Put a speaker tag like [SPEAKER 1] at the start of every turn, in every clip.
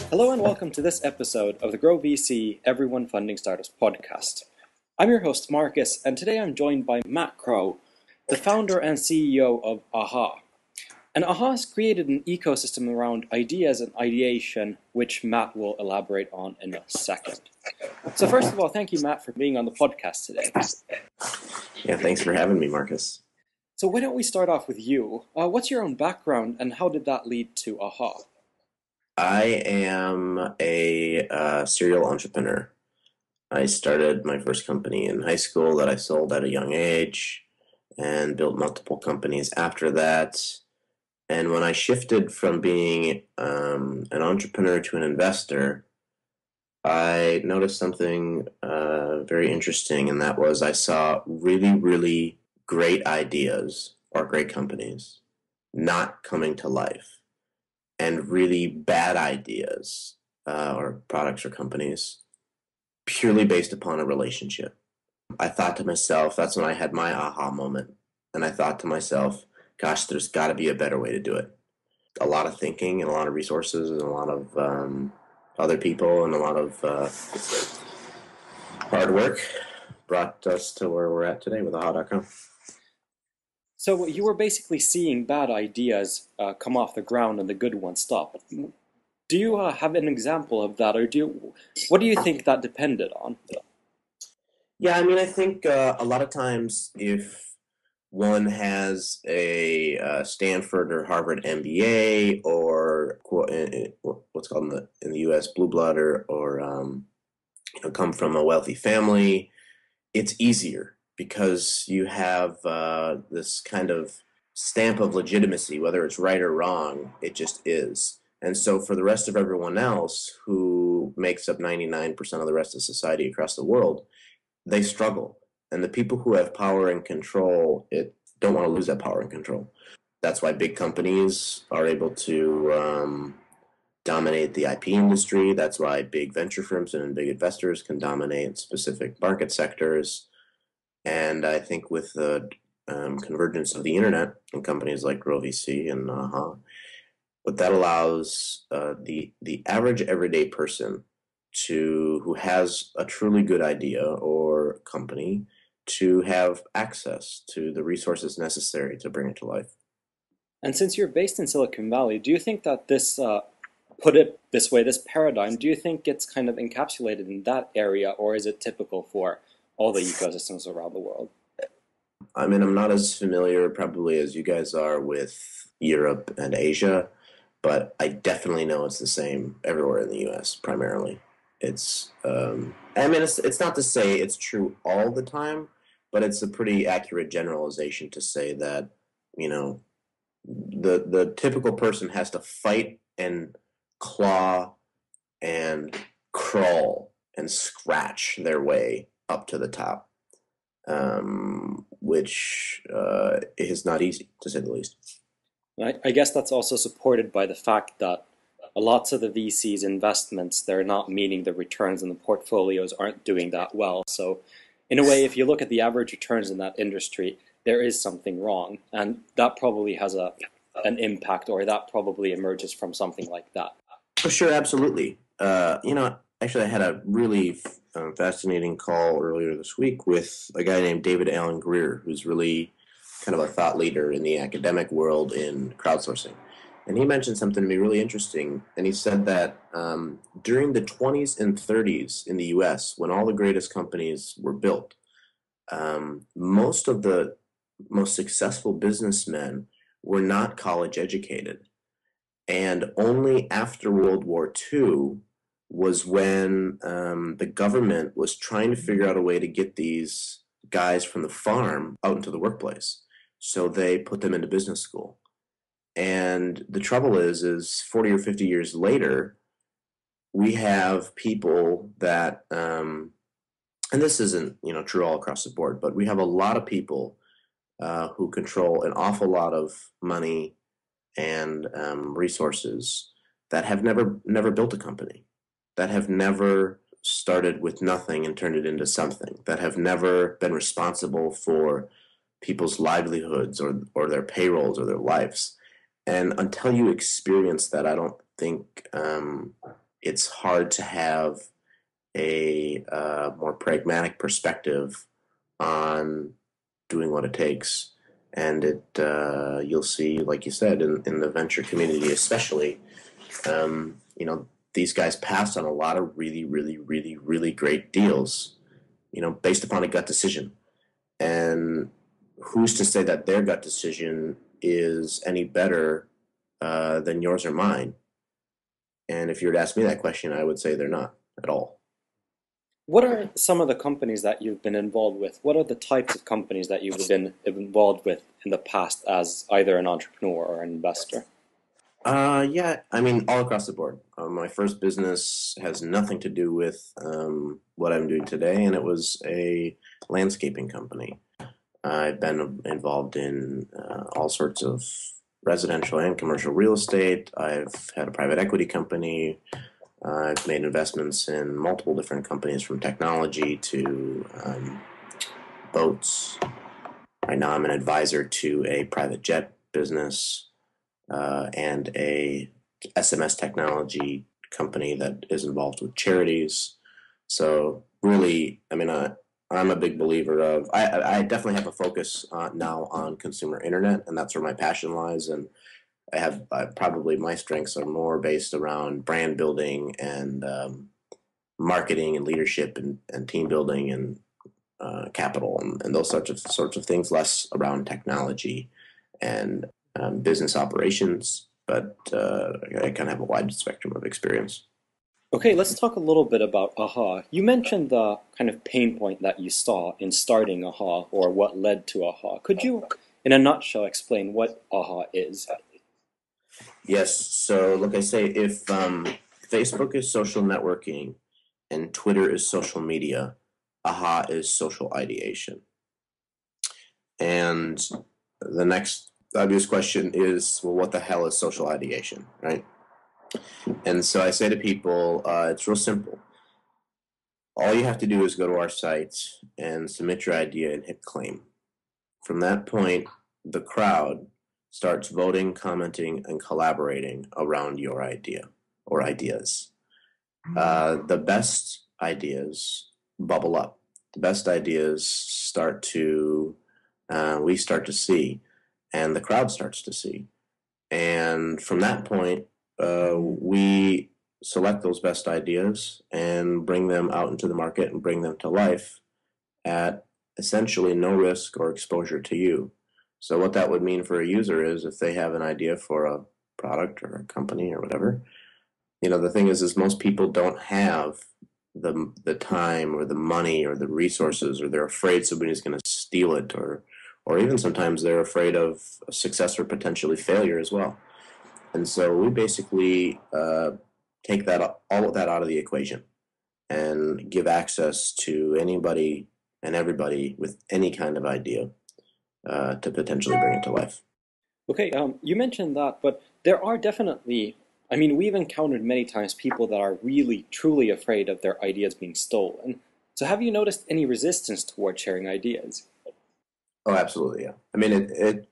[SPEAKER 1] Hello and welcome to this episode of the GrowVC Everyone Funding Startups podcast. I'm your host Marcus, and today I'm joined by Matt Crowe, the founder and CEO of AHA. And AHA has created an ecosystem around ideas and ideation, which Matt will elaborate on in a second. So first of all, thank you, Matt, for being on the podcast today.
[SPEAKER 2] Yeah, thanks for having me, Marcus.
[SPEAKER 1] So why don't we start off with you? What's your own background, and how did that lead to AHA?
[SPEAKER 2] I am a serial entrepreneur. I started my first company in high school that I sold at a young age and built multiple companies after that. And when I shifted from being an entrepreneur to an investor, I noticed something very interesting, and that was I saw really, really great ideas or great companies not coming to life, and really bad ideas or products or companies purely based upon a relationship. I thought to myself, that's when I had my aha moment, and I thought to myself, gosh, there's got to be a better way to do it. A lot of thinking and a lot of resources and a lot of other people and a lot of hard work brought us to where we're at today with aha.com.
[SPEAKER 1] So you were basically seeing bad ideas come off the ground and the good ones stop. Do you have an example of that, or what do you think that depended on?
[SPEAKER 2] Yeah, I mean, I think a lot of times if one has a Stanford or Harvard MBA or what's called in the U.S. blue blood or come from a wealthy family, it's easier because you have this kind of stamp of legitimacy, whether it's right or wrong, it just is. And so for the rest of everyone else who makes up 99% of the rest of society across the world, they struggle. And the people who have power and control don't want to lose that power and control. That's why big companies are able to dominate the IP industry. That's why big venture firms and big investors can dominate specific market sectors. And I think with the convergence of the internet and companies like GrowVC and AHA, what that allows the average everyday person who has a truly good idea or company to have access to the resources necessary to bring it to life.
[SPEAKER 1] And since you're based in Silicon Valley, do you think that this, put it this way, this paradigm, do you think it's kind of encapsulated in that area, or is it typical for all the ecosystems around the world?
[SPEAKER 2] I mean, I'm not as familiar probably as you guys are with Europe and Asia, but I definitely know it's the same everywhere in the U.S. primarily. It's, I mean, it's not to say it's true all the time, but it's a pretty accurate generalization to say that, you know, the typical person has to fight and claw and crawl and scratch their way up to the top, which is not easy, to say the least.
[SPEAKER 1] I guess that's also supported by the fact that lots of the VC's investments, they're not meeting the returns, and the portfolios aren't doing that well. So in a way, if you look at the average returns in that industry, there is something wrong, and that probably has an impact, or that probably emerges from something like that.
[SPEAKER 2] For sure, absolutely. Actually, I had a really fascinating call earlier this week with a guy named David Allen Greer, who's really kind of a thought leader in the academic world in crowdsourcing. And he mentioned something to me really interesting, and he said that during the 20s and 30s in the U.S., when all the greatest companies were built, most of the most successful businessmen were not college educated. And only after World War II was when the government was trying to figure out a way to get these guys from the farm out into the workplace. So they put them into business school. And the trouble is 40 or 50 years later, we have people that, and this isn't true all across the board, but we have a lot of people who control an awful lot of money and resources that have never built a company, that have never started with nothing and turned it into something, that have never been responsible for people's livelihoods or their payrolls or their lives. And until you experience that, I don't think it's hard to have a more pragmatic perspective on doing what it takes. And you'll see, like you said, in the venture community especially, you know, these guys passed on a lot of really, really, really, really great deals, you know, based upon a gut decision. And who's to say that their gut decision is any better than yours or mine? And if you were to ask me that question, I would say they're not at all.
[SPEAKER 1] What are some of the companies that you've been involved with? What are the types of companies that you've been involved with in the past as either an entrepreneur or an investor?
[SPEAKER 2] Yeah, I mean, all across the board. My first business has nothing to do with what I'm doing today, and it was a landscaping company. I've been involved in all sorts of residential and commercial real estate. I've had a private equity company. I've made investments in multiple different companies, from technology to boats. Right now I'm an advisor to a private jet business and a SMS technology company that is involved with charities. So really, I mean, I'm a big believer of, I definitely have a focus now on consumer internet, and that's where my passion lies. And I have probably my strengths are more based around brand building and marketing and leadership and team building and capital and those sorts of things, less around technology and business operations. But I kind of have a wide spectrum of experience.
[SPEAKER 1] Okay, let's talk a little bit about AHA. You mentioned the kind of pain point that you saw in starting AHA, or what led to AHA. Could you, in a nutshell, explain what AHA is?
[SPEAKER 2] Yes. So, like I say, if Facebook is social networking and Twitter is social media, AHA is social ideation. And the next obvious question is, well, what the hell is social ideation, right? And so I say to people, it's real simple. All you have to do is go to our site and submit your idea and hit claim. From that point, the crowd starts voting, commenting, and collaborating around your idea or ideas. The best ideas bubble up. The best ideas we start to see, and the crowd starts to see. And from that point, we select those best ideas and bring them out into the market and bring them to life at essentially no risk or exposure to you. So what that would mean for a user is, if they have an idea for a product or a company or whatever, you know, the thing is most people don't have the time or the money or the resources, or they're afraid somebody's going to steal it, or even sometimes they're afraid of success or potentially failure as well. And so we basically take all of that out of the equation and give access to anybody and everybody with any kind of idea to potentially bring it to life.
[SPEAKER 1] Okay, you mentioned that, but there are definitely, I mean, we've encountered many times people that are really, truly afraid of their ideas being stolen. So have you noticed any resistance toward sharing ideas?
[SPEAKER 2] Oh, absolutely, yeah. I mean,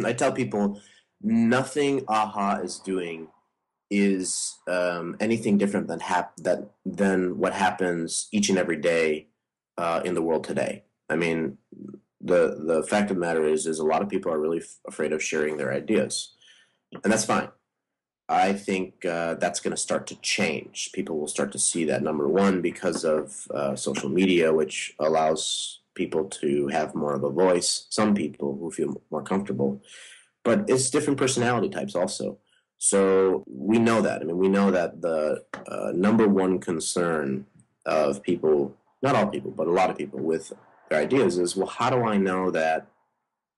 [SPEAKER 2] I tell people nothing AHA is doing is anything different than what happens each and every day in the world today. I mean, the fact of the matter is a lot of people are really afraid of sharing their ideas, and that's fine. I think that's going to start to change. People will start to see that, number one, because of social media, which allows people to have more of a voice. Some people who feel more comfortable, but it's different personality types also. So we know that. I mean, we know that the number one concern of people, not all people, but a lot of people with their ideas is, well, how do I know that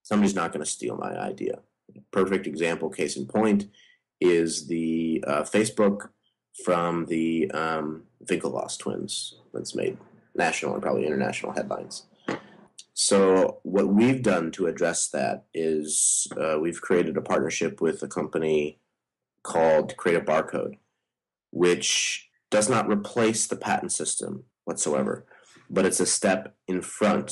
[SPEAKER 2] somebody's not going to steal my idea? Perfect example, case in point, is the Facebook from the Winklevoss twins that's made national and probably international headlines. So what we've done to address that is we've created a partnership with a company called Create a Barcode, which does not replace the patent system whatsoever, but it's a step in front